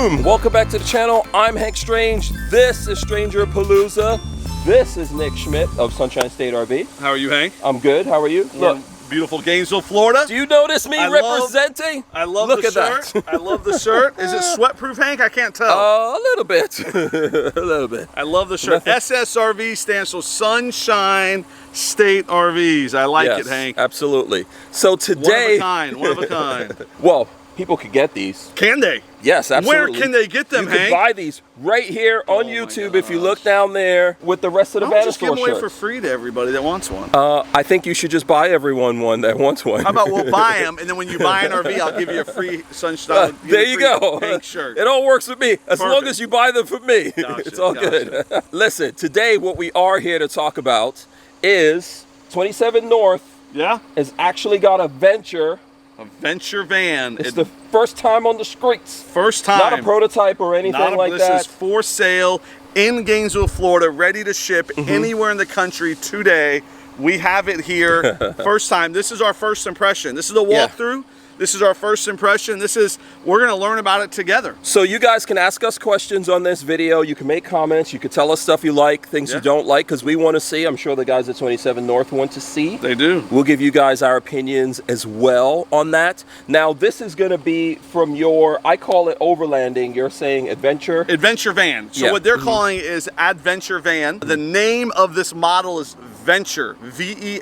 Boom! Welcome back to the channel. I'm Hank Strange. This is StrangerPalooza. This is Nick Schmidt of Sunshine State RV. How are you, Hank? I'm good. How are you? Look, beautiful Gainesville, Florida. Do you notice me representing? I love Look the at shirt. that. I love the shirt. Is it sweatproof, Hank? I can't tell. A little bit. A little bit. I love the shirt. SSRV stands for Sunshine State RVs. I like it, Hank. Absolutely. So today, one of a kind. Well, people could get these. Can they? Yes, absolutely. Where can they get them, Hank? You can buy these right here on YouTube if you look down there with the rest of the Vanasaur just give them away shirts. for free to everybody that wants one. I think you should just buy everyone one that wants one. How about we'll buy them, and then when you buy an RV, I'll give you a free Sunshine. There you go. Hank shirt. It all works with me as Perfect. long as you buy them from me. Gotcha, It's all good. Listen, today what we are here to talk about is 27North. Yeah. Has actually got a venture. A venture van. It's the first time on the streets. First time. Not a prototype or anything like that. This is for sale in Gainesville, Florida, ready to ship anywhere in the country today. We have it here. First time. This is our first impression. This is a walkthrough. This is our first impression. We're going to learn about it together. So you guys can ask us questions on this video. You can make comments. You can tell us stuff you like, things you don't like, because we want to see. I'm sure the guys at 27North want to see. They do. We'll give you guys our opinions as well on that. Now, this is going to be from your, I call it overlanding. You're saying adventure? Adventure van. So what they're calling is adventure van. The name of this model is Venture. V-E-N-T-U-R-E.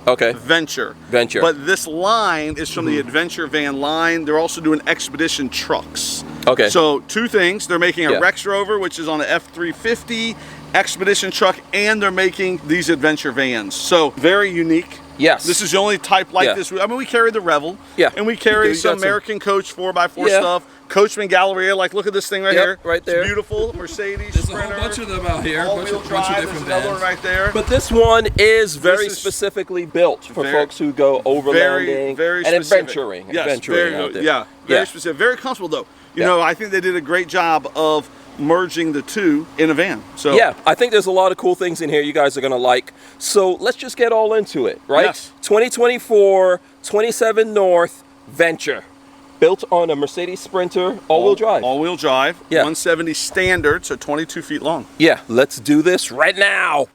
Okay. Venture. Venture. But this line is from the adventure van line. They're also doing expedition trucks. Okay. So two things. They're making a Rex Rover, which is on an F350 expedition truck, and they're making these adventure vans. So very unique. Yes. This is the only type like this. I mean, we carry the Revel. Yeah. And we carry some American Coach 4x4 stuff. Coachman Galleria, like look at this thing right here. Right there. It's beautiful. Mercedes There's Sprinter. a whole bunch of them out here. All-wheel drive. There's another one right there. But this one is very specifically built for folks who go overlanding and adventuring. Yes, adventuring out there. Very specific. Very comfortable though. You know, I think they did a great job of merging the two in a van. So yeah, I think there's a lot of cool things in here you guys are gonna like. So let's just get all into it, right? Yes. 2024 27North Venture. Built on a Mercedes Sprinter, all-wheel drive. All-wheel drive, 170 standard, so 22 feet long. Yeah, let's do this right now.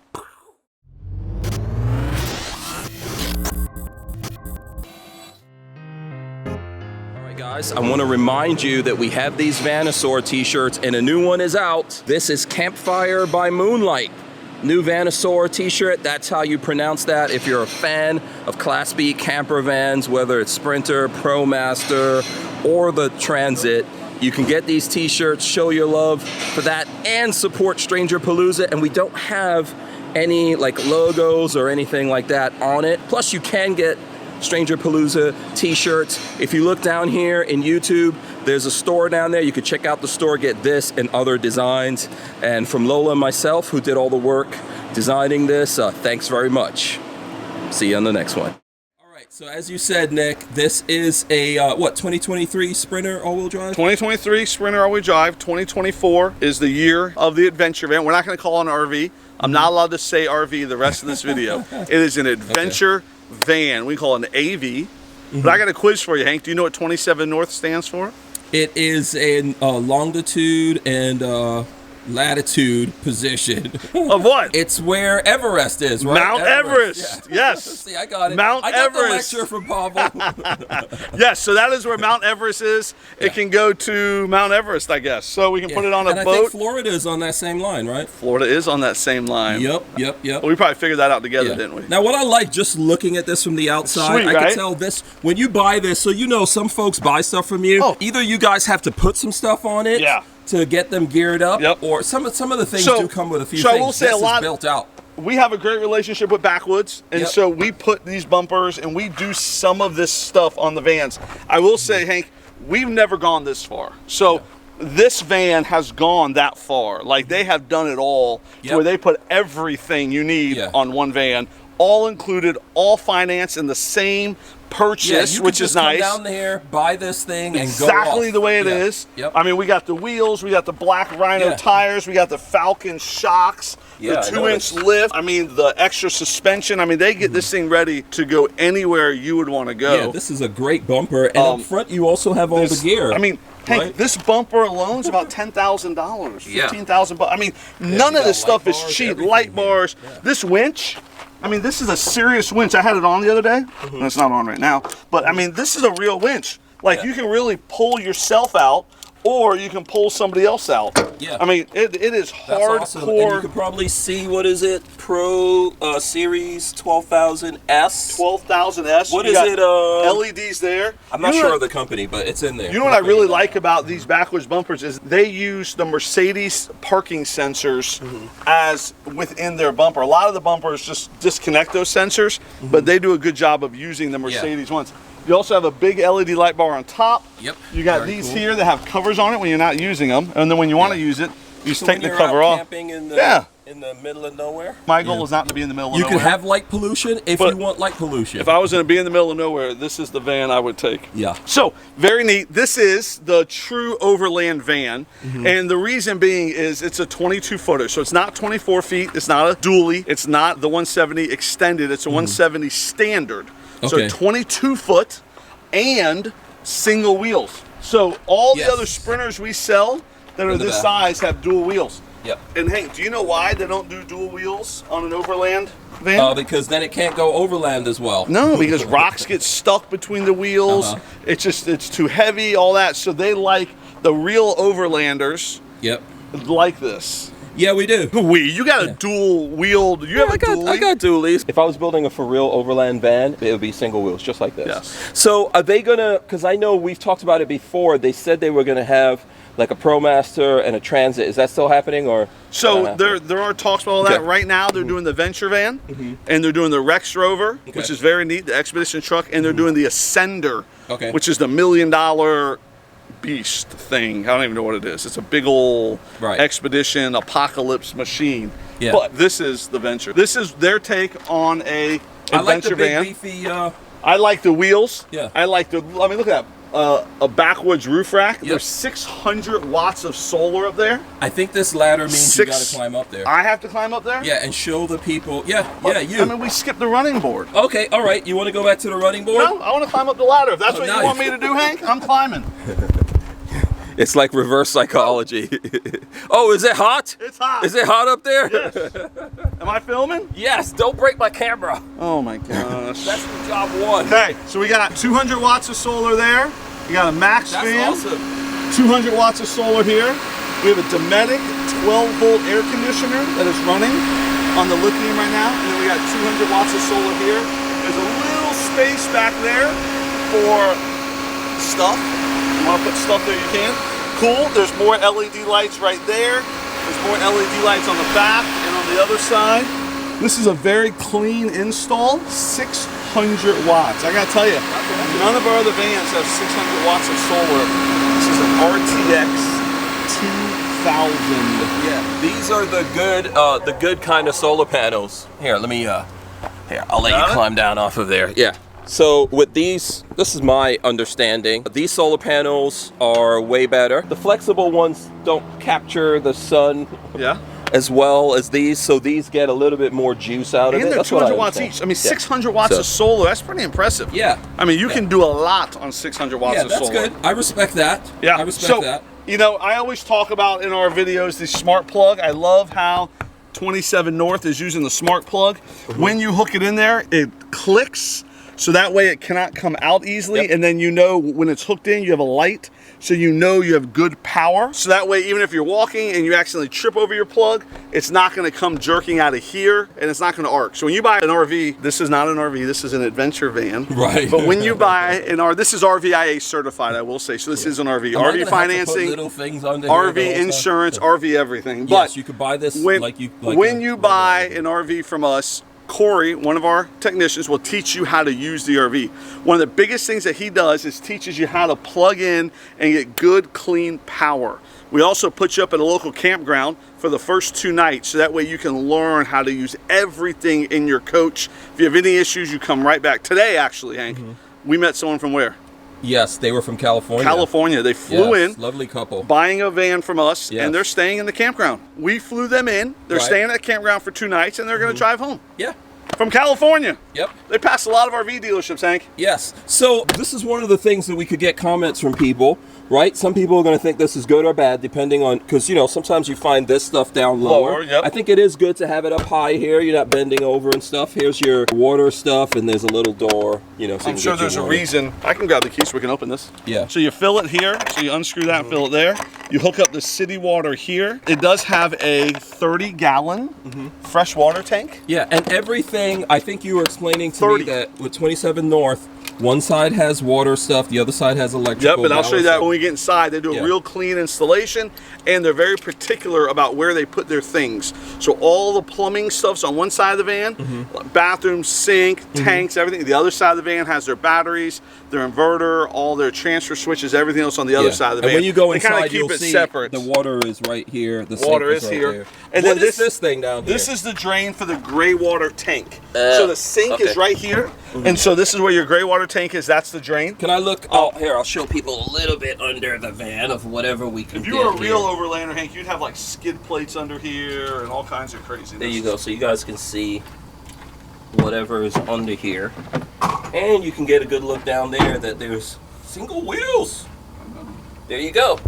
Guys, I want to remind you that we have these Vanasaur t-shirts and a new one is out. This is Campfire by Moonlight. New Vanasaur t-shirt, that's how you pronounce that if you're a fan of Class B camper vans, whether it's Sprinter, ProMaster, or the Transit. You can get these t-shirts, show your love for that, and support StrangerPalooza, and we don't have any like logos or anything like that on it. Plus you can get StrangerPalooza t-shirts. If you look down here in YouTube, there's a store down there. You could check out the store, get this and other designs. And from Lola and myself, who did all the work designing this, thanks very much. See you on the next one. All right, so as you said, Nick, this is a, 2023 Sprinter all-wheel drive? 2023 Sprinter all-wheel drive. 2024 is the year of the adventure van. We're not going to call it an RV. I'm not allowed to say RV the rest of this video. It is an adventure van. We call it an AV. But I got a quiz for you, Hank. Do you know what 27North stands for? It is a longitude and latitude position. Of what? It's where Everest is, right? Mount Everest. Yes. See, I got it. Mount I got Everest. the lecture from Pavel. Yes, so that is where Mount Everest is. It can go to Mount Everest, I guess. So we can put it on a boat. I think Florida is on that same line, right? Florida is on that same line. Yep. Well, we probably figured that out together, didn't we? Now, what I like just looking at this from the outside, Sweet, I can tell this, when you buy this, so you know some folks buy stuff from you. Either you guys have to put some stuff on it to get them geared up, or some of the things do come with a few things. I will say this is built out. We have a great relationship with Backwoods, and so we put these bumpers and we do some of this stuff on the vans. I will say, Hank, we've never gone this far. So this van has gone that far. Like they have done it all to where they put everything you need on one van, all included, all financed in the same purchase, which is nice. Come down there, buy this thing, and go exactly the way it is. I mean, we got the wheels, we got the black Rhino tires, we got the Falcon shocks. the 2-inch lift. I mean, the extra suspension. I mean, they get this thing ready to go anywhere you would want to go. Yeah, this is a great bumper. And up front, you also have all the gear. I mean, Hank, this bumper alone is about $10,000, $15,000. I mean, none of this stuff is cheap. Light bars. Yeah. This winch. I mean, this is a serious winch. I had it on the other day. It's not on right now. But, I mean, this is a real winch. Like, you can really pull yourself out, or you can pull somebody else out. Yeah. I mean, it is hardcore. Awesome. And you can probably see, what is it? Pro Series 12,000S. 12,000S. What is it? LEDs there. I'm not sure of the company, but it's in there. You know what I really like about these Backwoods bumpers is they use the Mercedes parking sensors as within their bumper. A lot of the bumpers just disconnect those sensors, but they do a good job of using the Mercedes ones. You also have a big LED light bar on top. Yep. You got these here that have covers on it when you're not using them, and then when you want to use it, you just take the cover off. Camping in the middle of nowhere. My goal is not to be in the middle of nowhere. You can have light pollution if you want light pollution. If I was going to be in the middle of nowhere, this is the van I would take. Yeah. So, very neat. This is the true overland van. And the reason being is it's a 22-footer. So, it's not 24 feet. It's not a dually. It's not the 170 extended. It's a 170 standard. So 22 foot and single wheels. So all the other Sprinters we sell that are this size have dual wheels. Yep. And Hank, do you know why they don't do dual wheels on an overland van? Because then it can't go overland as well. No, because rocks get stuck between the wheels. It's too heavy, all that. So they like the real overlanders. Yep. Like this. Yeah, we do. You got a dual wheeled. You have a dually? I got dualies. If I was building a for real overland van, it would be single wheels, just like this. Yes. So are they gonna? Because I know we've talked about it before. They said they were gonna have like a ProMaster and a Transit. Is that still happening, or? So there are talks about all that. Right now they're doing the Venture van, and they're doing the Rex Rover, which is very neat, the Expedition truck, and they're doing the Ascender, which is the $1 million beast thing. I don't even know what it is. It's a big old expedition apocalypse machine. Yeah. But this is the Venture. This is their take on a adventure van. Beefy, I like the wheels. Yeah. I like the. I mean, look at that. A Backwoods roof rack. There's 600 watts of solar up there. I think this ladder means you got to climb up there. I have to climb up there? Yeah, and show the people. You. I mean, we skipped the running board. Okay, all right. You want to go back to the running board? No, I want to climb up the ladder. If that's what you want me to do, Hank, I'm climbing. It's like reverse psychology. Oh, is it hot? It's hot. Is it hot up there? Yes. Am I filming? Yes, don't break my camera. Oh my gosh. That's job one. Okay, so we got 200 watts of solar there. We got a max fan. That's awesome. 200 watts of solar here. We have a Dometic 12-volt air conditioner that is running on the lithium right now. And then we got 200 watts of solar here. There's a little space back there for stuff. You want to put stuff there, you can. Cool. There's more LED lights right there. There's more LED lights on the back and on the other side. This is a very clean install. 600 watts. I gotta tell you, none of our other vans have 600 watts of solar. This is an RTX 2000. Yeah, these are the good kind of solar panels. Here, let me here, I'll let you climb down off of there. Yeah. So with these, this is my understanding, these solar panels are way better. The flexible ones don't capture the sun as well as these, so these get a little bit more juice out of it. And they're 200 watts each. I mean, 600 watts of solar, that's pretty impressive. Yeah. I mean, you can do a lot on 600 watts of solar. Yeah, that's good. I respect that. Yeah. I respect that. You know, I always talk about in our videos the smart plug. I love how 27North is using the smart plug. When you hook it in there, it clicks. So that way it cannot come out easily, and then you know when it's hooked in, you have a light, so you know you have good power. So that way, even if you're walking and you accidentally trip over your plug, it's not gonna come jerking out of here, and it's not gonna arc. So when you buy an RV, this is not an RV, this is an adventure van. Right. But when you buy an RV, this is RVIA certified, I will say, so this is an RV. RV financing, little things under RV insurance, RV everything. But yes, you could buy this when you buy an RV from us, Corey, one of our technicians, will teach you how to use the RV. One of the biggest things that he does is teaches you how to plug in and get good, clean power. We also put you up at a local campground for the first 2 nights, so that way you can learn how to use everything in your coach. If you have any issues, you come right back. Today, actually, Hank, we met someone from where? Yes, they were from California. California. They flew in. Lovely couple. Buying a van from us, Yes. and they're staying in the campground. We flew them in. They're staying at the campground for 2 nights, and they're going to drive home. Yeah. From California. Yep. They pass a lot of RV dealerships, Hank. Yes. So this is one of the things that we could get comments from people, right? Some people are going to think this is good or bad, depending on, because, you know, sometimes you find this stuff down lower. Yep. I think it is good to have it up high here. You're not bending over and stuff. Here's your water stuff, and there's a little door, you know. So I'm sure there's a reason. I can grab the key so we can open this. Yeah. So you fill it here. So you unscrew that and fill it there. You hook up the city water here. It does have a 30-gallon fresh water tank. Yeah, and everything, I think you were explaining to me that with 27 North, one side has water stuff, the other side has electrical. Yep, and I'll show you that when we get inside. They do a real clean installation, and they're very particular about where they put their things. So all the plumbing stuff's on one side of the van, bathroom, sink, tanks, everything. The other side of the van has their batteries, their inverter, all their transfer switches, everything else on the other side of the van. And when you go they inside, keep you'll it see separate. The water is right here. The water sink is right here. there. And what then is this thing down here? This is the drain for the gray water tank. So the sink is right here, and so this is where your gray water tank is. That's the drain. Can I look? Oh, here, I'll show people a little bit under the van of whatever we can If you were a real overlander, Hank, you'd have like skid plates under here and all kinds of craziness. There you go. So you guys can see whatever is under here. And you can get a good look down there that there's single wheels. There you go.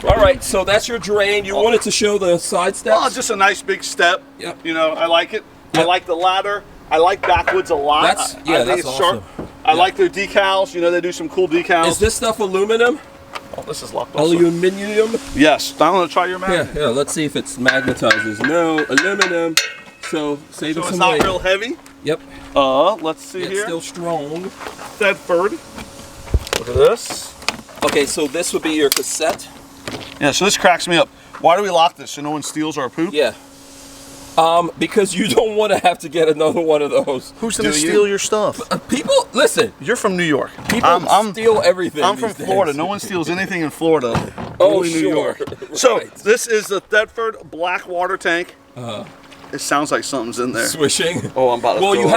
All right, so that's your drain. You wanted to show the side steps? Oh, just a nice big step. Yep. You know, I like it. Yep. I like the ladder. I like Backwoods a lot. That's, I yeah, think that's it's awesome. sharp. I like their decals. You know, they do some cool decals. Is this stuff aluminum? Oh, this is locked also. Aluminium? Yes. I'm going to try your magnet. Yeah, let's see if it's magnetizes. No, aluminum. So saving So some it's not weight. real heavy. Yep. Let's see It's here. still strong. Thetford. Look at this. Okay, so this would be your cassette. Yeah, so this cracks me up. Why do we lock this so no one steals our poop? Yeah. Because you don't want to have to get another one of those. Who's going to steal your stuff? People, listen. You're from New York. People steal everything. I'm from these Florida. days. No one steals anything in Florida. Oh, Only New sure. York. Right. So this is the Thetford black water tank. It sounds like something's in there. Swishing. Oh, I'm about to. Well, throw you up.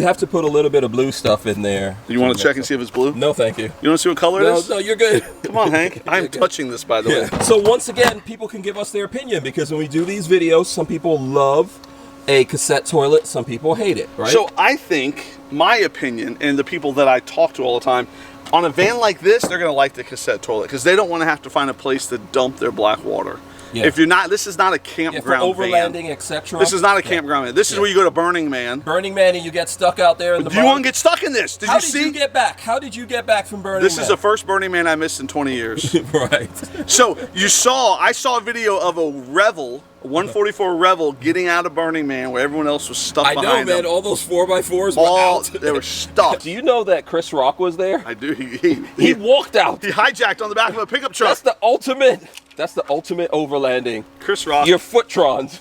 have to put a little bit of blue stuff in there. You want to check and see if it's blue? No, thank you. You want to see what color it is? No, you're good. Come on, Hank. I'm touching this, by the way. So once again, people can give us their opinion because when we do these videos, some people love a cassette toilet, some people hate it, right? So I think, my opinion, and the people that I talk to all the time, on a van like this, they're going to like the cassette toilet because they don't want to have to find a place to dump their black water. Yeah. If you're not, this is not a campground for overlanding, etc. This is not a campground van. This is where you go to Burning Man. Burning Man, and you get stuck out there in the. Do you want to get stuck in this? How did you get back? How did you get back from Burning Man? This is the first Burning Man I missed in 20 years. Right. So I saw a video of a Revel, a 144 Revel, getting out of Burning Man where everyone else was stuck behind I know, man. them. All those 4x4s were out. They were stuck. Do you know that Chris Rock was there? I do. He walked out. He hijacked on the back of a pickup truck. That's the ultimate. That's the ultimate overlanding. Chris Rock. Your Footrons.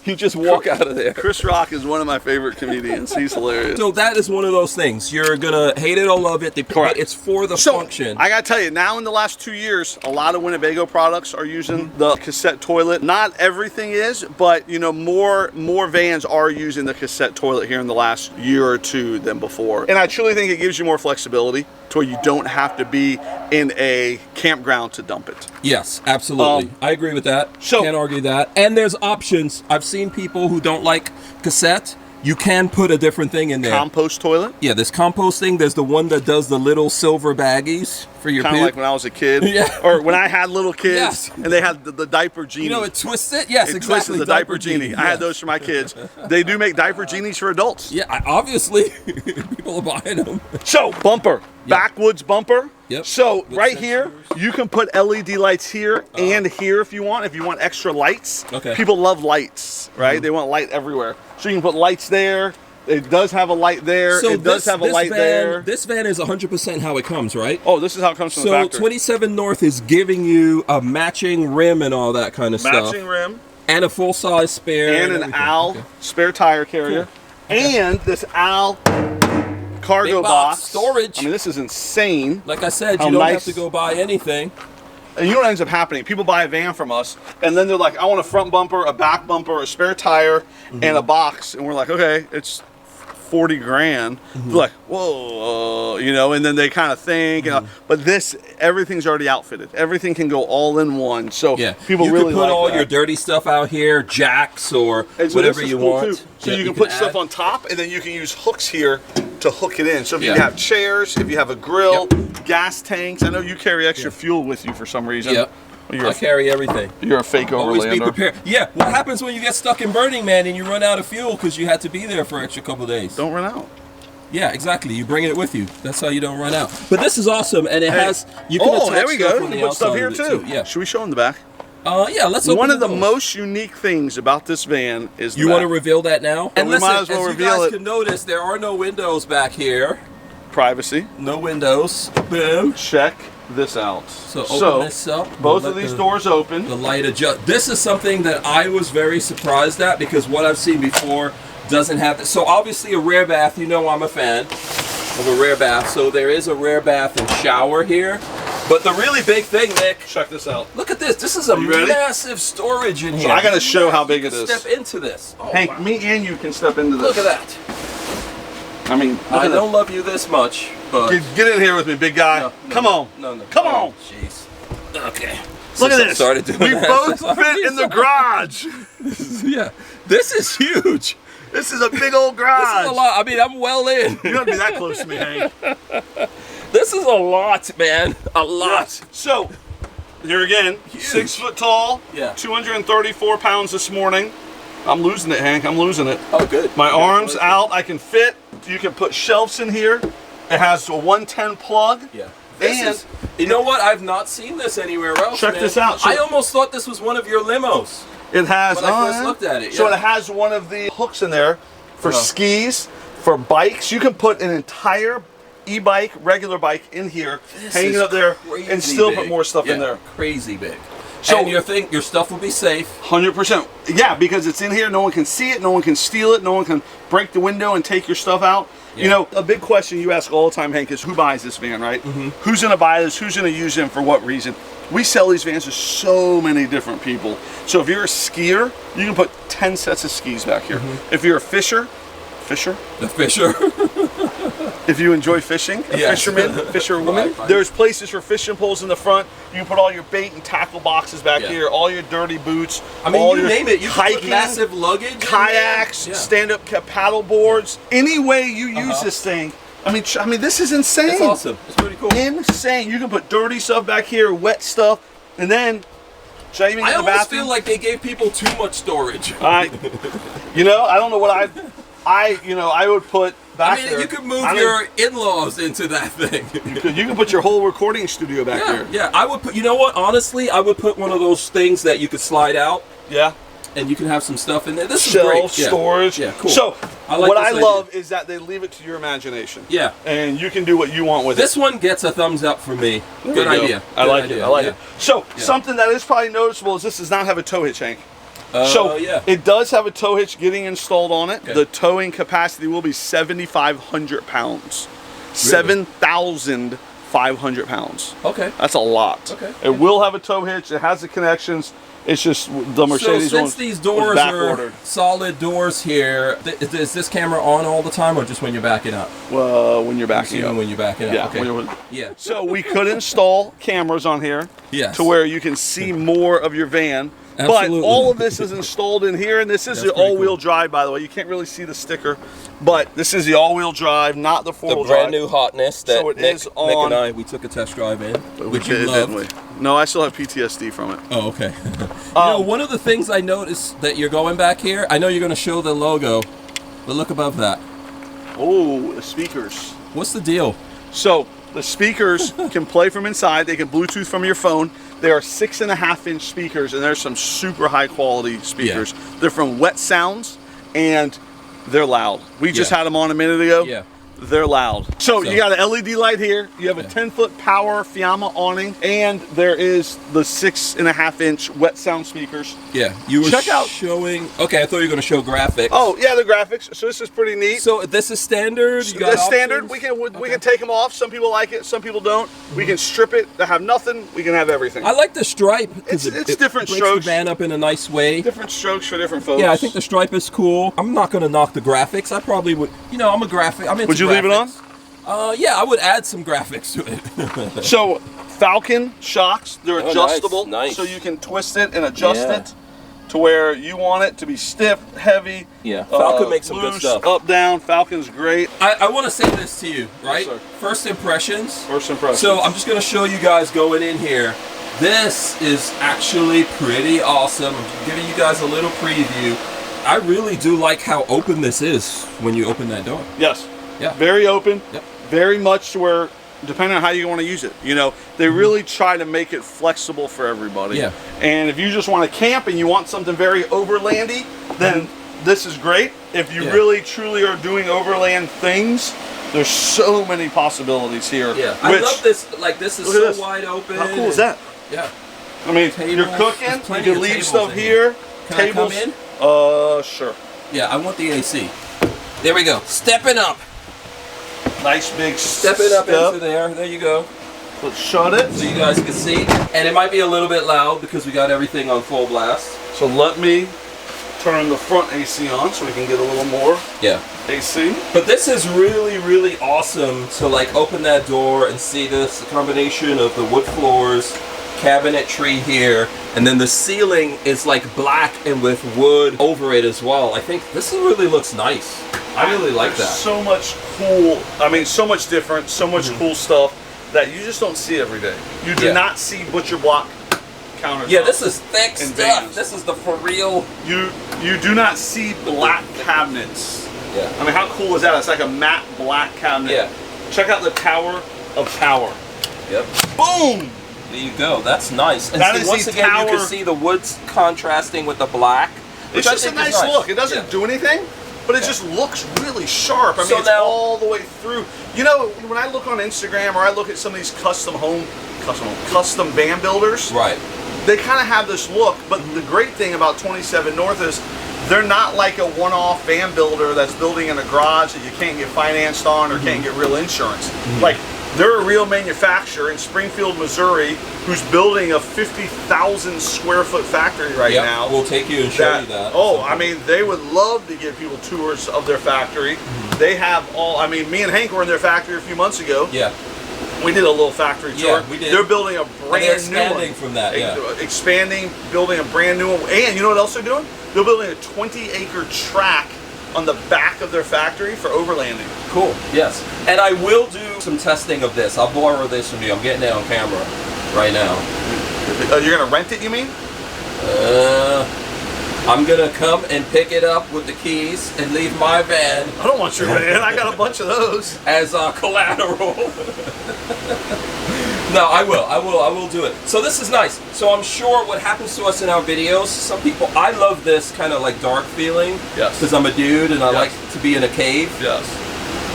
You just walk out of there. Chris Rock is one of my favorite comedians. He's hilarious. So that is one of those things. You're gonna hate it or love it. Correct. It's for the function. I gotta tell you, now in the last 2 years, a lot of Winnebago products are using the cassette toilet. Not everything is, but you know, more vans are using the cassette toilet here in the last year or two than before. And I truly think it gives you more flexibility to where you don't have to be in a campground to dump it. Yes, absolutely. I agree with that. So- Can't argue that. And there's options. I've seen people who don't like cassette. You can put a different thing in there. Compost toilet? Yeah, there's composting. There's the one that does the little silver baggies for your Kind of poop. like when I was a kid. Yeah. Or when I had little kids Yes. and they had the diaper genie. You know, it twists it. Yes, It exactly. twisted the diaper genie. I had those for my kids. They do make diaper genies for adults. Yeah, obviously, people are buying them. So, bumper. Backwoods bumper. Yep. So, With right here, you can put LED lights here and here if you want extra lights. Okay. People love lights, right? They want light everywhere. So you can put lights there. It does have a light there. So it does have a light there. This van is 100% how it comes, right? Oh, this is how it comes from the So factory. 27 North is giving you a matching rim and all that kind of stuff. Matching rim. And a full-size spare. And an everything. OWL Okay. spare tire carrier. Cool. Okay. And this OWL cargo Big box storage. I mean, this is insane. Like I said, How you don't nice. have to go buy anything. And you know what ends up happening? People buy a van from us, and then they're like, I want a front bumper, a back bumper, a spare tire, and a box. And we're like, okay, it's 40 grand, they're like, whoa, you know, and then they kind of think, you know, but this, everything's already outfitted. Everything can go all in one. So people you really can put like all that. your dirty stuff out here, jacks or And so whatever this is you cool, want. too. So you can put stuff on top, and then you can use hooks here to hook it in. So if you have chairs, if you have a grill, gas tanks. I know you carry extra fuel with you for some reason. Yep. I carry everything. You're a fake Always overlander. be prepared. Yeah, what happens when you get stuck in Burning Man and you run out of fuel because you had to be there for an extra couple days? Don't run out. Yeah, exactly. You bring it with you. That's how you don't run out. But this is awesome, and it has. You can attach there we stuff go. on You the put stuff outside here of it, too. Yeah. Should we show them the back? Yeah. Let's open One of the doors. most unique things about this van is the You back. want to reveal that now? And we listen, might as well as reveal you guys it. can notice, there are no windows back here. Privacy. No windows. Boom. Check this out. So open this up. Both We'll of let these the- doors open. The light adjust. This is something that I was very surprised at because what I've seen before doesn't have this. So obviously a rear bath, you know I'm a fan of a rear bath. So there is a rear bath and shower here. But the really big thing, Nick, Check this out. look at this. This is a You ready? massive storage in here. So I gotta show how big You it can is. Step into this. Oh, Hank, wow. me and you can step into this. Look at that. I mean, look I at don't love you this much, but Get in here with me, big guy. No, Come on. no. Come Oh, on. Jeez. Okay. Look at Since I this. started doing We that, both that's fit in the garage. Yeah. This is huge. This is a big old garage. This is a lot. I mean, I'm well in. You don't be that close to me, Hank. This is a lot, man. A lot. So, here again, 6 foot tall, Yeah. 234 pounds this morning. I'm losing it, Hank. I'm losing it. Oh, good. My arms out. I can fit. You can put shelves in here. It has a 110 plug. Yeah. And You know what? I've not seen this anywhere else. Check man. this out. So- I almost thought this was one of your limos. it has. When I first looked at it, So yeah. it has one of the hooks in there for Oh. skis, for bikes. You can put an entire e-bike, regular bike in here, hanging is up there, and crazy still put big. more stuff in Yeah, there. Crazy big. So- And your stuff will be safe. 100%. Yeah, because it's in here. No one can see it. No one can steal it. No one can break the window and take your stuff out. Yeah. You know, a big question you ask all the time, Hank, is who buys this van, right? Who's going to buy this? Who's going to use them for what reason? We sell these vans to so many different people. So if you're a skier, you can put 10 sets of skis back here. If you're a fisher, The Fisher. if you enjoy fishing, a Yes. fisherman, fisherwoman, Right. there's places for fishing poles in the front. You can put all your bait and tackle boxes back Yeah. here, all your dirty boots. I mean, all you your name it. You can put hiking, massive luggage. in there. kayaks, Yeah. stand-up paddle boards. Any way you use this thing, I mean, this is insane. It's awesome. It's pretty cool. Insane. You can put dirty stuff back here, wet stuff, and then should I even I get the almost bathroom? feel like they gave people too much storage. You know, I don't know what I would put back I mean, there. you could move I mean, your in-laws into that thing. You can put your whole recording studio back Yeah, here. yeah. I would put. You know what? Honestly, I would put one of those things that you could slide out, Yeah. and you can have some stuff in there. This is Shelf, great. Yeah. storage. Yeah, cool. So, I like what this I idea. love is that they leave it to your imagination. Yeah. And you can do what you want with This it. one gets a thumbs up for me. There Good we go. idea. I Good like idea. it. I like Yeah. it. So, Yeah. something that is probably noticeable is this does not have a tow hitch, Hank. So yeah. it does have a tow hitch getting installed on it. Okay. The towing capacity will be 7,500 pounds. 7,500 pounds. Okay. That's a lot. Okay. It will have a tow hitch. It has the connections. It's just the Mercedes So one since these was doors back are ordered. solid doors here, is this camera on all the time or just when you're backing up? When you're backing Even up. when you're backing up. Yeah. Okay. when you're- Yeah. So we could install cameras on here Yes. to where you can see more of your van. Absolutely. But all of this is installed in here, and this is That's the pretty all-wheel cool. drive, by the way. You can't really see the sticker, but this is the all-wheel drive, not the The four-wheel brand drive. new hotness that So it Nick, is Nick on- and I, we took a test drive in, which you did, loved. didn't we? No, I still have PTSD from it. Oh, okay. You know, one of the things I noticed that you're going back here, I know you're going to show the logo, but look above that. Oh, the speakers. What's the deal? So the speakers can play from inside. They can Bluetooth from your phone. They are 6.5-inch speakers, and there's some super high-quality speakers. They're from Wet Sounds, and they're loud. We just Yeah. had them on a minute ago. Yeah. they're loud. So you got an LED light here. You have a Yeah. 10-foot power Fiamma awning, and there is the 6.5-inch wet sound speakers. Yeah, you were Check out- showing. Okay, I thought you were going to show graphics. Oh yeah, the graphics. So this is pretty neat. so this is standard. You got It's standard. options? We can take them off. Some people like it. Some people don't. We can strip it to have nothing. We can have everything. I like the stripe. 'cause It's different breaks strokes. the van up in a nice way. Different strokes for different folks. Yeah, I think the stripe is cool. I'm not going to knock the graphics. I probably would. You know, I'm a graphic. I'm into Would you leave it on? graphics. Yeah, I would add some graphics to it. So Falcon shocks. They're nice, adjustable, nice. so you can twist it and adjust Yeah. it to where you want it to be stiff, heavy. Yeah, Falcon makes some good loose, stuff. Up, down. Falcon's great. I want to say this to you, right? sir. First impressions. First impression. So I'm just going to show you guys going in here. This is actually pretty awesome. I'm giving you guys a little preview. I really do like how open this is when you open that door. Yes. Yeah. Very open. Yep. Very much to where, depending on how you want to use it, you know, they really try to make it flexible for everybody. Yeah. And if you just want to camp and you want something very overlandy, then this is great. If you Yeah. really truly are doing overland things, there's so many possibilities here. Yeah, I love this. Like, this is Look at so this. wide open. How cool is that? Yeah. I mean, Tables. you're cooking, There's you plenty can of leave tables stuff in here. Can I come Tables. in? Sure. Yeah, I want the AC. There we go. Stepping up. Nice big Stepping up step. into there. There you go. Let's shut it. So you guys can see. And it might be a little bit loud because we got everything on full blast. So let me turn the front AC on so we can get a little more Yeah. AC. But this is really, really awesome to like open that door and see this combination of the wood floors, cabinetry here, and then the ceiling is like black and with wood over it as well. I think this really looks nice. I really like There's that. so much cool, I mean, so much different, so much cool stuff that you just don't see every day. You do Yeah. not see butcher block counters. Yeah, this is thick And stuff. vans. This is the for real. You do not see black cabinets. Yeah. I mean, how cool is that? It's like a matte black cabinet. Yeah. Check out the Tower of Power. Yep. Boom! There you go. That's nice. And That see, is once the again, you tower- can see the woods contrasting with the black. which It's I just a think is nice look. It doesn't Yeah. do anything, but it just looks really sharp. I mean, So it's now- all the way through. You know, when I look on Instagram or I look at some of these custom van builders, Right. they kind of have this look. But the great thing about 27 North is they're not like a one-off van builder that's building in a garage that you can't get financed on or can't get real insurance. Like, they're a real manufacturer in Springfield, Missouri, who's building a 50,000 square foot factory right Yep. now. We'll take you and show you that. Oh, I mean, they would love to give people tours of their factory. They have all, I mean, me and Hank were in their factory a few months ago. Yeah. We did a little factory tour. Yeah, we did. They're building a And they're brand new expanding one. from that, yeah. Expanding, building a brand new one. And you know what else they're doing? They're building a 20-acre track on the back of their factory for overlanding. Cool. Yes. And I will do some testing of this. I'll borrow this from you. I'm getting it on camera right now. You're going to rent it, you mean? I'm gonna come and pick it up with the keys and leave my van I don't want your van. I got a bunch of those. as collateral. No, I will do it. So this is nice. So I'm sure what happens to us in our videos, some people, I love this kind of like dark feeling. Yes. Because I'm a dude and I Yes. like to be in a cave. Yes.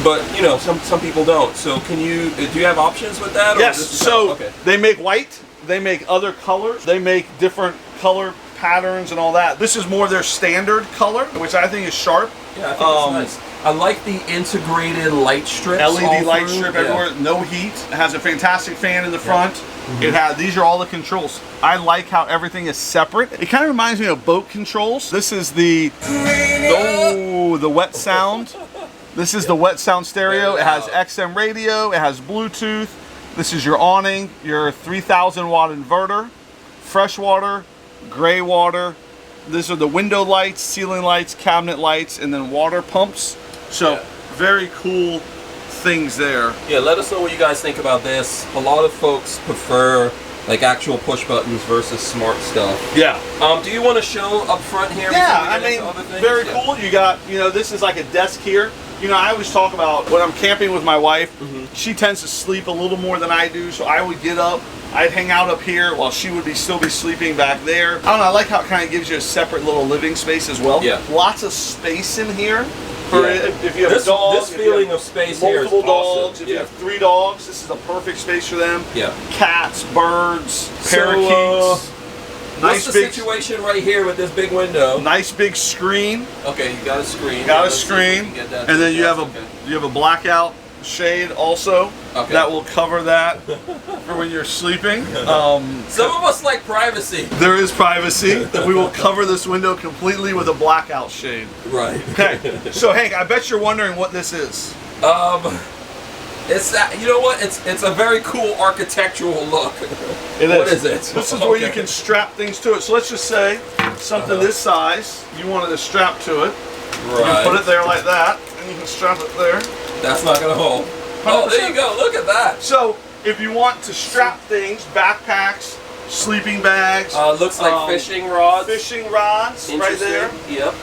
But you know, some people don't. So do you have options with that? Or Yes, this is so okay. they make white, they make other colors, they make different color patterns and all that. This is more their standard color, which I think is sharp. Yeah, I think it's nice. I like the integrated light strips. LED all light through. strip Yeah. everywhere, no heat. It has a fantastic fan in the front. It has, these are all the controls. I like how everything is separate. It kind of reminds me of boat controls. This is the wet sound. This is the wet sound stereo. It has XM radio, it has Bluetooth. This is your awning, your 3,000 watt inverter, fresh water, gray water. These are the window lights, ceiling lights, cabinet lights, and then water pumps. So very cool things there. Yeah, let us know what you guys think about this. A lot of folks prefer like actual push buttons versus smart stuff. Yeah. Do you want to show up front here? Yeah, before I we get mean, into other things? very Yeah. cool. You got, you know, this is like a desk here. You know, I always talk about when I'm camping with my wife, she tends to sleep a little more than I do, so I would get up, I'd hang out up here while she would still be sleeping back there. I don't know, I like how it kind of gives you a separate little living space as well. Yeah. Lots of space in here. For if you have a dog, this feeling of space here is multiple awesome. dogs, if you have 3 dogs, this is a perfect space for them. Yeah. Cats, birds, So, parakeets. What's the situation right here with this big window? Nice big screen. Okay, you got a screen. Got a screen, and then you have a blackout shade also that will cover that for when you're sleeping. Some of us like privacy. There is privacy. We will cover this window completely with a blackout shade. Right. Okay. So Hank, I bet you're wondering what this is. It's that, you know what? It's a very cool architectural look. It is. What is it? This is where you can strap things to it. So let's just say something this size, you wanted to strap to it. Right. You can put it there like that, and you can strap it there. That's not gonna hold. Oh, there you go. Look at that. So if you want to strap things, backpacks, sleeping bags. Looks like fishing rods. Fishing rods right there. Yep.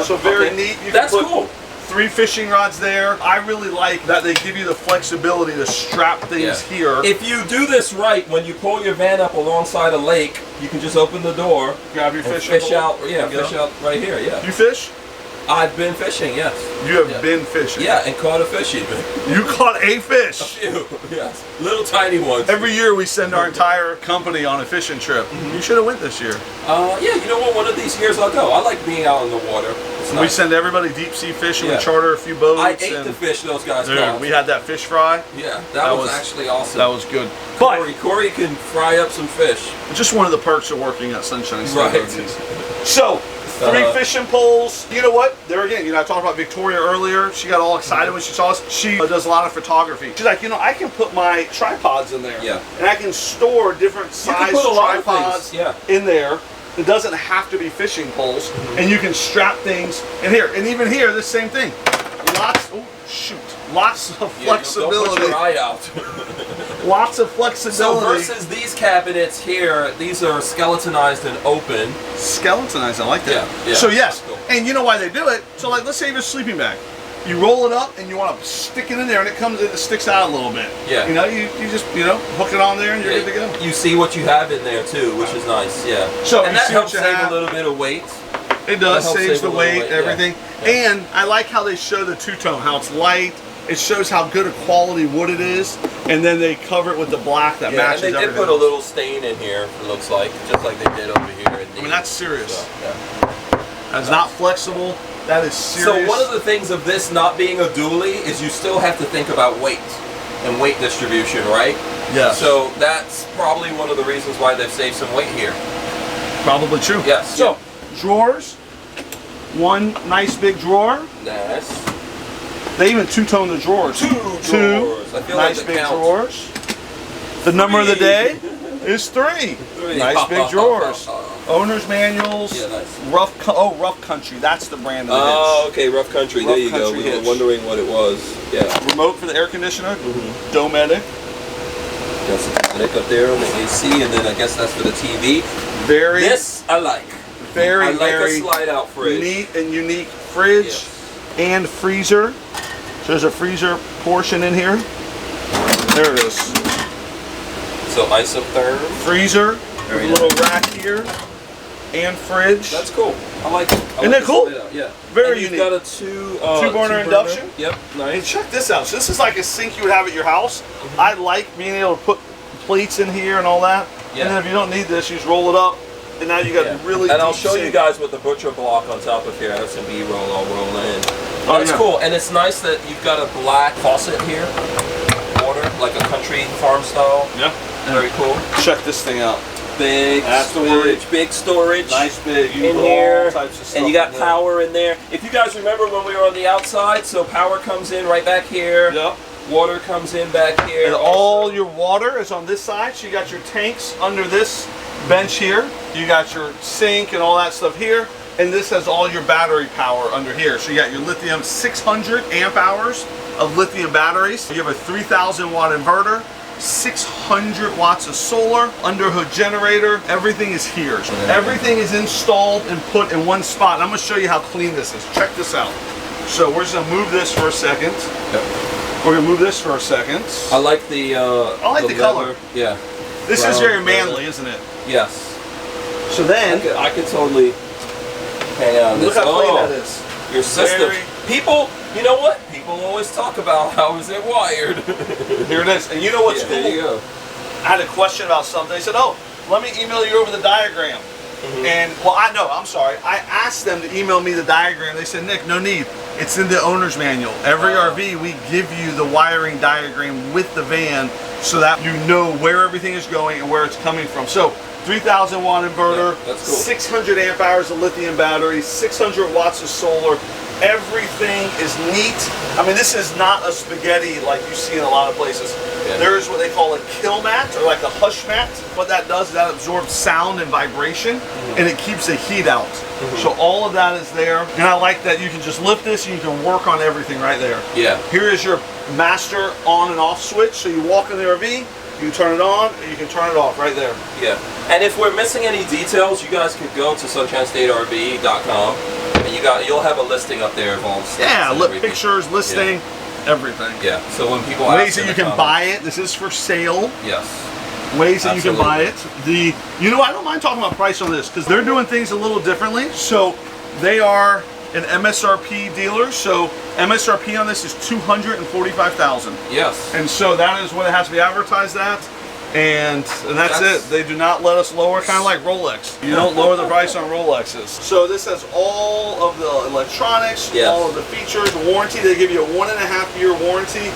So very neat. You That's can put cool. 3 fishing rods there. I really like that they give you the flexibility to strap things here. If you do this right, when you pull your van up alongside a lake, you can just open the door, grab your and fishing fish pole. out. Yeah, fish out right here. Yeah. You fish? I've been fishing. Yes. You have been fishing. Yeah, and caught a fish even. You caught a fish. Ew, yes, little tiny ones. Every year we send our entire company on a fishing trip. You should have went this year. Yeah, you know what? One of these years I'll go. I like being out in the water. It's We nice. send everybody deep sea fishing. Yeah. We charter a few boats. I ate the fish those guys caught. We had that fish fry. Yeah, that was actually awesome. That was good. Corey can fry up some fish. Just one of the perks of working at Sunshine State. Right. So, 3 fishing poles. You know what? There again, I talked about Victoria earlier. She got all excited when she saw us. She does a lot of photography. She's like, I can put my tripods in there. Yeah. And I can store different size tripods in there. It doesn't have to be fishing poles. And you can strap things in here. And even here, the same thing. Lots of flexibility. Don't put your eye out. Lots of flexibility. So versus these cabinets here, these are skeletonized and open. Skeletonized, I like that. Yeah. So yes, Cool. and you know why they do it? So like, let's say you have a sleeping bag. You roll it up and you want to stick it in there, and it sticks out a little bit. Yeah. You just hook it on there and you're good to go. You see what you have in there too, which is nice. Yeah. So and you that see helps what you save have. a little bit of weight. It does, helps saves save the a little weight, weight, everything. yeah. And I like how they show the two-tone, how it's light. It shows how good a quality wood it is, and then they cover it with the black that matches and they did everything. put a little stain in here, it looks like, just like they did over here. I mean, that's serious. So, yeah. That's not flexible. That is serious. So one of the things of this not being a dually is you still have to think about weight and weight distribution, right? Yeah. So that's probably one of the reasons why they've saved some weight here. Probably true. Yes. So, drawers. One nice big drawer. Nice. They even two-tone the drawers. Two drawers. I feel nice like big count. drawers. The number of the day is 3. Nice big drawers. Owner's manuals. Yeah, nice. Rough Country. That's the brand of the hitch. Oh, okay, Rough Country. There you go. Country We were hitch. wondering what it was. Yeah. Remote for the air conditioner. Dometic. Got some Dometic up there on the AC, and then I guess that's for the TV. Very. This I like. Very, I like very a slide-out fridge. neat and unique fridge. Yes. And freezer. So there's a freezer portion in here. There it is. So isotherm. Freezer. Very There's a little nice. rack here. And fridge. That's cool. I like it. Isn't that cool? Yeah. Very and unique. You've got a two Two-burner induction? Yep. And Nice. check this out. So this is like a sink you would have at your house. I like being able to put plates in here and all that. Yeah. And then if you don't need this, you just roll it up. And now you got a really And I'll deep show you sink. guys with the butcher block on top of here. I have some B-roll I'll roll in. Oh, That's yeah. cool. And it's nice that you've got a black faucet here. Water, like a country farm style. Yeah. Very cool. Check this thing out. Big That's the storage. word. Big storage. Nice big. You in can put here, all types of stuff and you got in there. power in there. If you guys remember when we were on the outside, so power comes in right back here. Yep. Water comes in back here. And all your water is on this side. So you got your tanks under this bench here. You got your sink and all that stuff here. And this has all your battery power under here. So you got your lithium 600 amp hours of lithium batteries. You have a 3,000 watt inverter. 600 watts of solar, underhood generator, everything is here. Everything is installed and put in one spot. And I'm gonna show you how clean this is. Check this out. So we're just gonna move this for a second. Yep. We're gonna move this for a second. I like the I like the color. leather. Yeah. This Brown is very leather. manly, isn't it? Yes. So then, I could totally hang on this. look how clean Oh, that is. your system. Very People, you know what? People always talk about how is it wired. Here it is. And you know what's Yeah, cool? there you go. I had a question about something. They said, oh, let me email you over the diagram. And, well, I'm sorry. I asked them to email me the diagram. They said, Nick, no need. It's in the owner's manual. Every RV, we give you the wiring diagram with the van so that you know where everything is going and where it's coming from. So, 3,000 watt inverter, Yeah, that's cool. 600 amp hours of lithium battery, 600 watts of solar. Everything is neat. I mean, this is not a spaghetti like you see in a lot of places. Yeah. There is what they call a kill mat, or like a hush mat. What that does is that absorbs sound and vibration, and it keeps the heat out. So all of that is there. And I like that you can just lift this and you can work on everything right there. Yeah. Here is your master on and off switch. So you walk in the RV, you can turn it on, and you can turn it off right there. Yeah. And if we're missing any details, you guys could go to sunshinestaterv.com, and you'll have a listing up there of all the stuff. Yeah, pictures, listing, everything. Yeah. So when people Ways ask that in you the can comments- buy it. This is for sale. Yes. Ways that you can buy Absolutely. it. I don't mind talking about price on this because they're doing things a little differently. So they are an MSRP dealer. So MSRP on this is $245,000. Yes. And so that is what it has to be advertised at. And that's it. They do not let us lower, kind of like Rolex. You don't lower the price on Rolexes. So this has all of the electronics, Yes. all of the features, warranty. They give you a 1.5-year warranty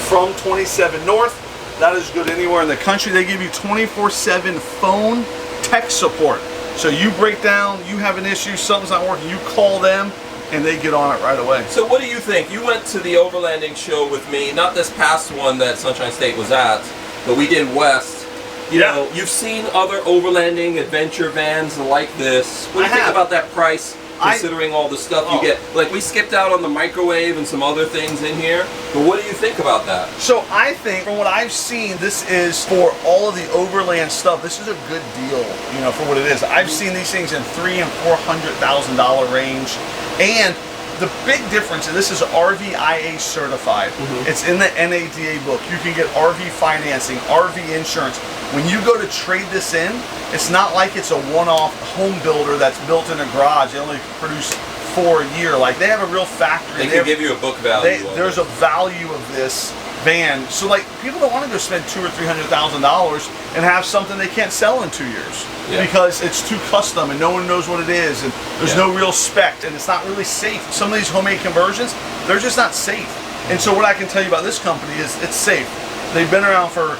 from 27North. That is good anywhere in the country. They give you 24/7 phone tech support. So you break down, you have an issue, something's not working, you call them and they get on it right away. So what do you think? You went to the overlanding show with me, not this past one that Sunshine State was at, but we did West. You know, you've seen other overlanding adventure vans like this. What do you think about that price, considering all the stuff you get? Like, we skipped out on the microwave and some other things in here, but what do you think about that? So I think, from what I've seen, this is for all of the overland stuff. This is a good deal, you know, for what it is. I've seen these things in $300,000 and $400,000 range, and the big difference, and this is RVIA certified. It's in the NADA book. You can get RV financing, RV insurance. When you go to trade this in, it's not like it's a one-off home builder that's built in a garage. They only produce 4 a year. Like, they have a real factory. They can give you a book value. There's a value of this van. So, like, people don't want to go spend $200,000 or $300,000 and have something they can't sell in 2 years because it's too custom and no one knows what it is, and there's no real spec, and it's not really safe. Some of these homemade conversions, they're just not safe. And so what I can tell you about this company is it's safe. They've been around for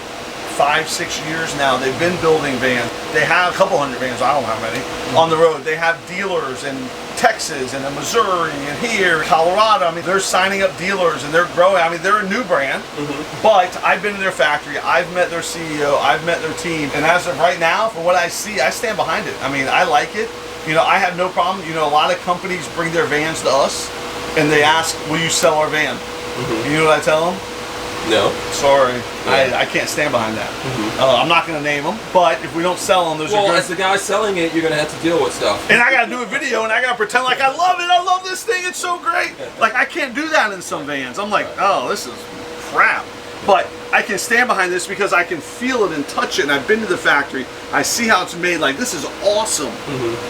5-6 years now. They've been building vans. They have a couple hundred vans, I don't know how many, on the road. They have dealers in Texas and in Missouri and here, Colorado. I mean, they're signing up dealers and they're growing. I mean, they're a new brand, but I've been to their factory. I've met their CEO. I've met their team. And as of right now, from what I see, I stand behind it. I mean, I like it. You know, I have no problem. You know, a lot of companies bring their vans to us and they ask, will you sell our van? And you know what I tell them? No. Sorry, I can't stand behind that. I'm not going to name them, but if we don't sell them, there's Well, as the guy selling it, you're going to have to deal with stuff. and I got to do a video and I got to pretend like I love it. I love this thing. It's so great. Like, I can't do that in some vans. I'm like, oh, this is crap. But I can stand behind this because I can feel it and touch it, and I've been to the factory. I see how it's made. Like, this is awesome.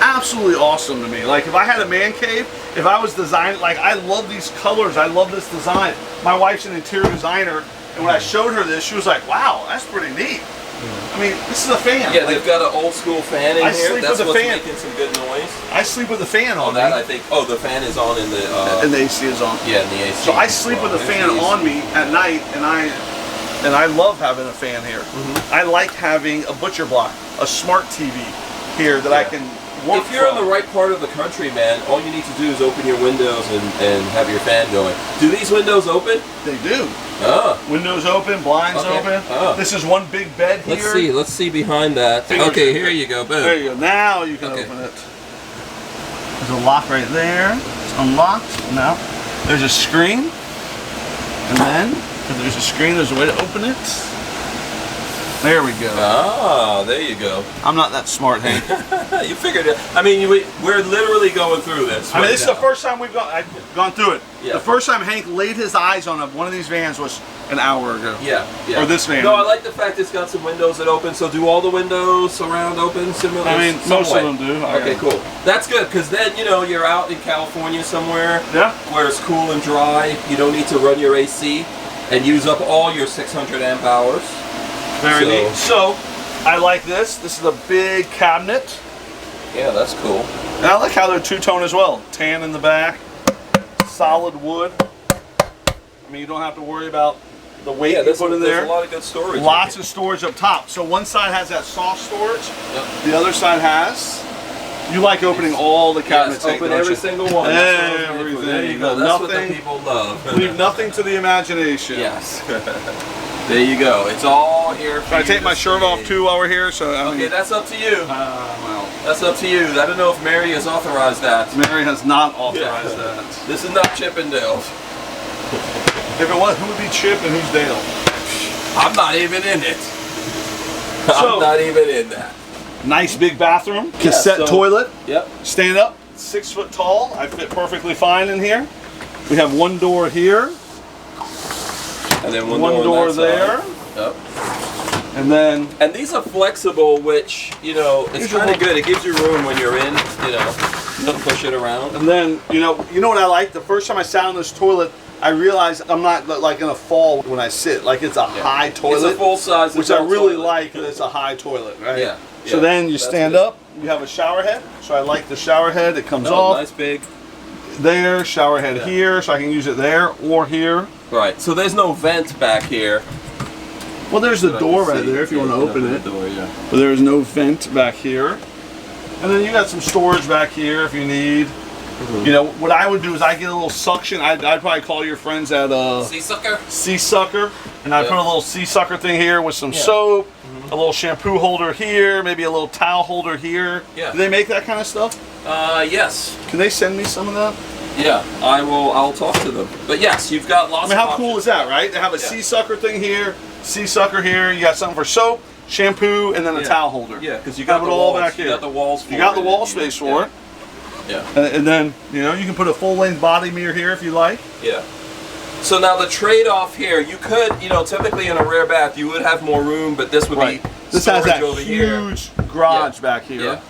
Absolutely awesome to me. Like, if I had a man cave, if I was designing, like, I love these colors. I love this design. My wife's an interior designer, and when I showed her this, she was like, wow, that's pretty neat. I mean, this is a fan. Yeah, like, they've got an old school fan in I here. sleep That's with a what's fan. making some good noise. I sleep with a fan on That me. I think. Oh, the fan is on in the. And the AC is on. Yeah, in the AC. So I sleep with a fan on me at night, and I love having a fan here. I like having a butcher block, a smart TV here that I can work If you're from. in the right part of the country, man, all you need to do is open your windows and have your fan going. Do these windows open? They do. Ah. Windows open, blinds Okay. open. Oh. This is one big bed here. Let's see behind that. Okay, here you go, boom. There you go. Now you can Okay. open it. There's a lock right there. It's unlocked. Now there's a screen, and then if there's a screen, there's a way to open it. There we go. Ah, there you go. I'm not that smart, Hank. You figured it. I mean, we're literally going through this. This is the first time I've gone through it. Yeah. The first time Hank laid his eyes on one of these vans was an hour ago. Yeah, yeah. Or this van. No, I like the fact it's got some windows that open. So do all the windows surround open similar? I mean, most of them do. Okay, cool. That's good, because then, you know, you're out in California somewhere where it's cool and dry. You don't need to run your AC and use up all your 600 amp hours. Very neat. So, I like this. This is a big cabinet. Yeah, that's cool. And I like how they're two-tone as well. Tan in the back, solid wood. I mean, you don't have to worry about the weight you put in there. There's a lot of good storage. Lots of storage up top. So one side has that soft storage. The other side has. You like opening all the cabinets. Yes, open every single one. Everything. There you go. That's what the people love. Leave nothing to the imagination. Yes. There you go. It's all here for Can I take my shirt off too while we're here? So okay, that's up to you. Well, that's up to you. I don't know if Mary has authorized that. Mary has not authorized that. This is not Chippendales. If it was, who would be Chip and who's Dale? I'm not even in it. I'm not even in that. Nice big bathroom. Cassette toilet. Yep. Stand up. 6 foot tall. I fit perfectly fine in here. We have one door here. And then one door there. Yep. And these are flexible, which, you know, it's kind of good. It gives you room when you're in, you know, to push it around. And then, you know what I like? The first time I sat on this toilet, I realized I'm not like gonna fall when I sit. Like it's a high toilet. It's a full size, which I really like. That it's a high toilet, right? Yeah. So then you stand up. You have a shower head. So I like the shower head. It comes off. Nice big. There, shower head here, so I can use it there or here. Right. So there's no vent back here. Well, there's the door right there if you want to open it. But there's no vent back here. And then you got some storage back here if you need. You know, what I would do is I get a little suction. I'd probably call your friends at Sea Sucker. Sea Sucker. And I put a little Sea Sucker thing here with some soap, a little shampoo holder here, maybe a little towel holder here. Yeah. Do they make that kind of stuff? Yes. Can they send me some of that? Yeah, I'll talk to them. But yes, you've got lots of how cool is that, right? They have a Sea Sucker thing here, Sea Sucker here. You got something for soap, shampoo, and then a towel holder. Yeah, because you got it all back here. You got the walls for it. You got the wall space for it. Yeah. And then, you know, you can put a full-length body mirror here if you like. Yeah. So now the trade-off here, you could, you know, typically in a rear bath you would have more room, but this would be this has that over huge garage back here. Yeah.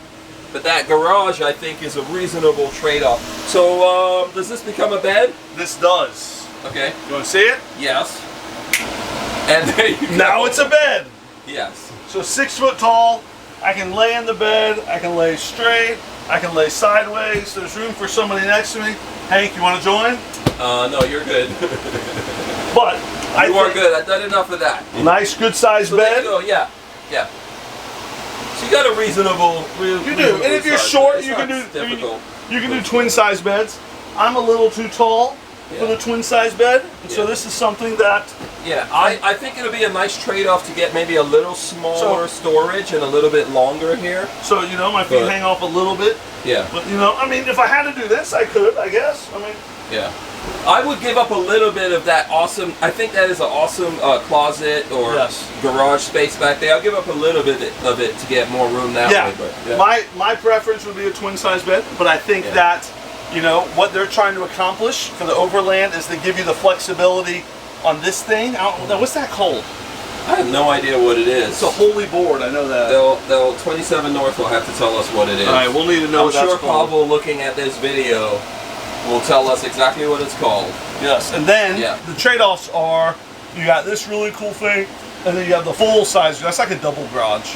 But that garage, I think, is a reasonable trade-off. So, does this become a bed? This does. Okay. You want to see it? Yes. And there you go. Now it's a bed. Yes. So 6 foot tall. I can lay in the bed. I can lay straight. I can lay sideways. There's room for somebody next to me. Hank, you want to join? No, you're good. But you are good. I've done enough of that. Nice, good-sized bed. There you go. Yeah. Yeah. So you got a reasonable. You do, and if you're short, you can do twin-size beds. I'm a little too tall for the twin-size bed, and so this is something that. Yeah, I think it'll be a nice trade-off to get maybe a little smaller storage and a little bit longer here. So you know, my feet hang off a little bit. Yeah. But you know, I mean, if I had to do this, I could, I guess. I mean. Yeah. I would give up a little bit of that awesome, I think that is an awesome closet or garage space back there. I'll give up a little bit of it to get more room that way. But, My preference would be a twin-size bed, but I think that, you know, what they're trying to accomplish for the Overland is to give you the flexibility on this thing. I don't know, what's that called? I have no idea what it is. It's a holy board, I know that. They'll 27North will have to tell us what it is. All right, we'll need to know what that's called. I'm sure Pavel, looking at this video, will tell us exactly what it's called. Yes, and then the trade-offs are, you got this really cool thing, and then you have the full size. That's like a double garage.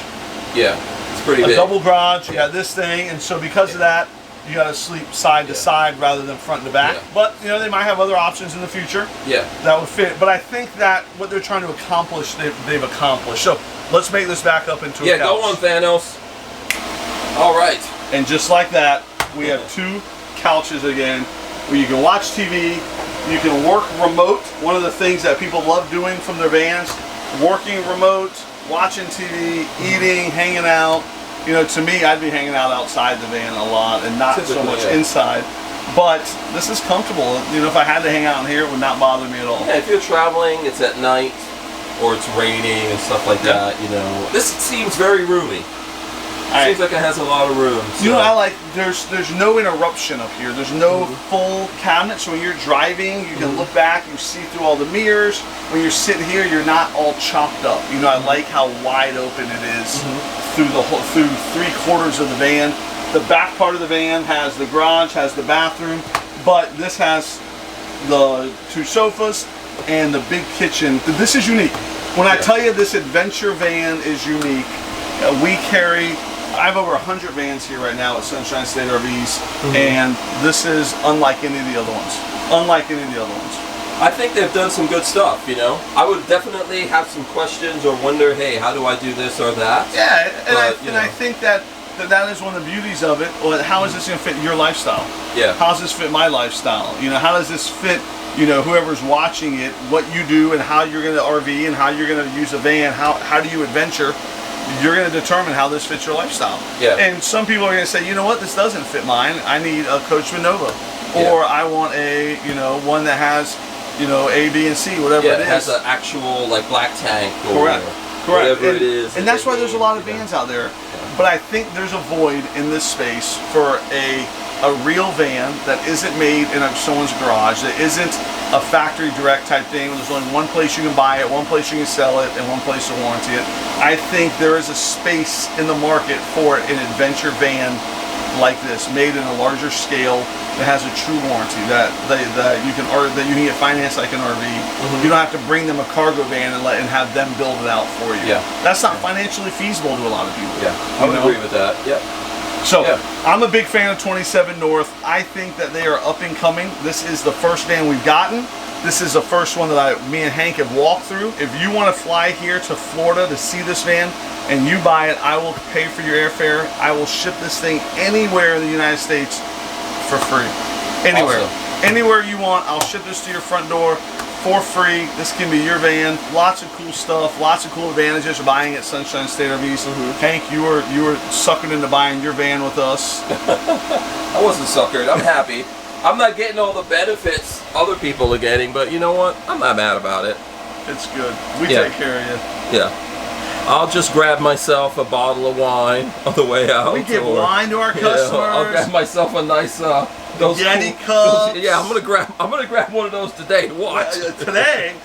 Yeah, it's pretty big. A double garage, you got this thing, and so because of that, you got to sleep side to side rather than front to back. But, you know, they might have other options in the future that would fit. But I think that what they're trying to accomplish, they've accomplished. So let's make this back up into a couch. Yeah, go on, Thanos. All right. And just like that, we have 2 couches again where you can watch TV, you can work remote. One of the things that people love doing from their vans, working remote, watching TV, eating, hanging out. You know, to me, I'd be hanging out outside the van a lot and not so much inside. But this is comfortable. You know, if I had to hang out in here, it would not bother me at all. Yeah, if you're traveling, it's at night, or it's raining and stuff like that, you know. This seems very roomy. Seems like it has a lot of room. So. You know, I like, there's no interruption up here. There's no full cabinet, so when you're driving, you can look back, you see through all the mirrors. When you're sitting here, you're not all chopped up. You know, I like how wide open it is through the whole, through 3/4 of the van. The back part of the van has the garage, has the bathroom, but this has the 2 sofas and the big kitchen. This is unique. When I tell you this adventure van is unique, we carry, I have over 100 vans here right now at Sunshine State RVs, and this is unlike any of the other ones. Unlike any of the other ones. I think they've done some good stuff, you know? I would definitely have some questions or wonder, hey, how do I do this or that? Yeah, and, But, I think that is one of the beauties of it. Well, how is this going to fit your lifestyle? Yeah. How does this fit my lifestyle? You know, how does this fit, you know, whoever's watching it, what you do and how you're going to RV and how you're going to use a van, how do you adventure? You're going to determine how this fits your lifestyle. Yeah. And some people are going to say, you know what, this doesn't fit mine. I need a Coachman Nova. Or I want a, you know, one that has, you know, A, B, and C, whatever it is. It has an actual, like, black tank or Correct. whatever it is. And that's why there's a lot of vans out there. But I think there's a void in this space for a real van that isn't made in someone's garage, that isn't a factory direct type thing. There's only one place you can buy it, one place you can sell it, and one place to warranty it. I think there is a space in the market for an adventure van like this, made in a larger scale, that has a true warranty, that you can get financed like an RV. You don't have to bring them a cargo van and have them build it out for you. Yeah. That's not financially feasible to a lot of people. Yeah, I would agree with that. Yeah. So, I'm a big fan of 27North. I think that they are up and coming. This is the first van we've gotten. This is the first one that me and Hank have walked through. If you want to fly here to Florida to see this van and you buy it, I will pay for your airfare. I will ship this thing anywhere in the United States for free. Anywhere. Awesome. Anywhere you want, I'll ship this to your front door for free. This can be your van. Lots of cool stuff, lots of cool advantages of buying at Sunshine State RVs. Hank, you were suckered into buying your van with us. I wasn't suckered. I'm happy. I'm not getting all the benefits other people are getting, but you know what? I'm not mad about it. It's good. We take care of you. Yeah. I'll just grab myself a bottle of wine on the way out. We give wine to our customers. I'll grab myself a nice those Yeti cups. Yeah, I'm gonna grab one of those today to watch. Today,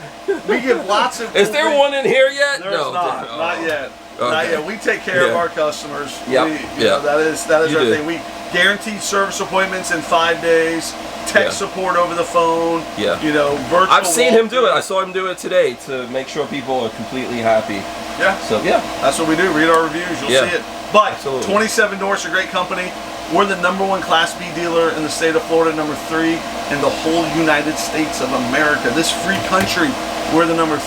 we give lots of. Is there one in here yet? There's no, not yet. Okay. Not yet. We take care of our customers. Yep. You know, that is our thing. We guaranteed service appointments in 5 days. Text support over the phone. Yeah. You know, virtual. I've seen him do it. I saw him do it today to make sure people are completely happy. Yeah. So yeah, that's what we do. Read our reviews. You'll see it. But absolutely. 27North's a great company. We're the #1 Class B dealer in the state of Florida, #3 in the whole United States of America. This free country, we're the #3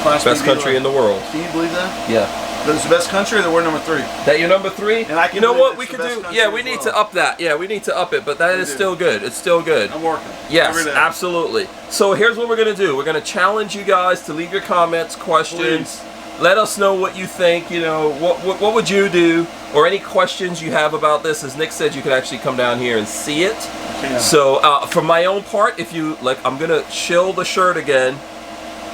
Class B dealer. Best country in the world. Can you believe that? Yeah. That it's the best country, or that we're #3? That you're #3? And I can you know believe what we it's could the best do? country Yeah, we as need well. to up that. Yeah, we need to up it, but that is still good. It's still good. I'm working. Yes, every day. absolutely. So here's what we're going to do. We're going to challenge you guys to leave your comments, questions. Please. Let us know what you think. You know, what would you do? Or any questions you have about this. As Nick said, you can actually come down here and see it. Yeah. So for my own part, if you like, I'm going to shill the shirt again.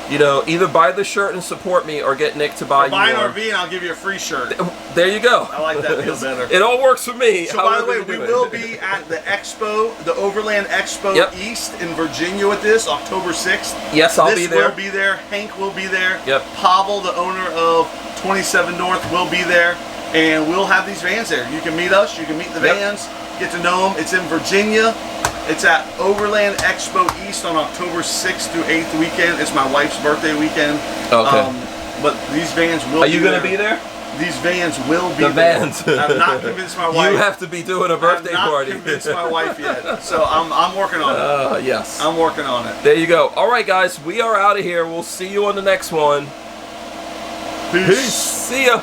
You know, either buy the shirt and support me, or get Nick to buy you buy an one. RV and I'll give you a free shirt. There you go. I like that deal better. It all works for me. So by the way, we will be at the Expo, the Overland Expo East in Virginia with this, October 6th. Yes, I'll be there. This will be there. Hank will be there. Yep. Pavel, the owner of 27North, will be there. And we'll have these vans there. You can meet us. You can meet the vans. Get to know them. It's in Virginia. It's at Overland Expo East on October 6th through 8th weekend. It's my wife's birthday weekend. Okay. But these vans will be there. Are you going to be there? These vans will be the vans. there. I've not convinced my wife. You have to be doing a birthday party. I've not convinced my wife yet. So I'm working on it. Yes. I'm working on it. There you go. All right, guys. We are out of here. We'll see you on the next one. Peace. See ya.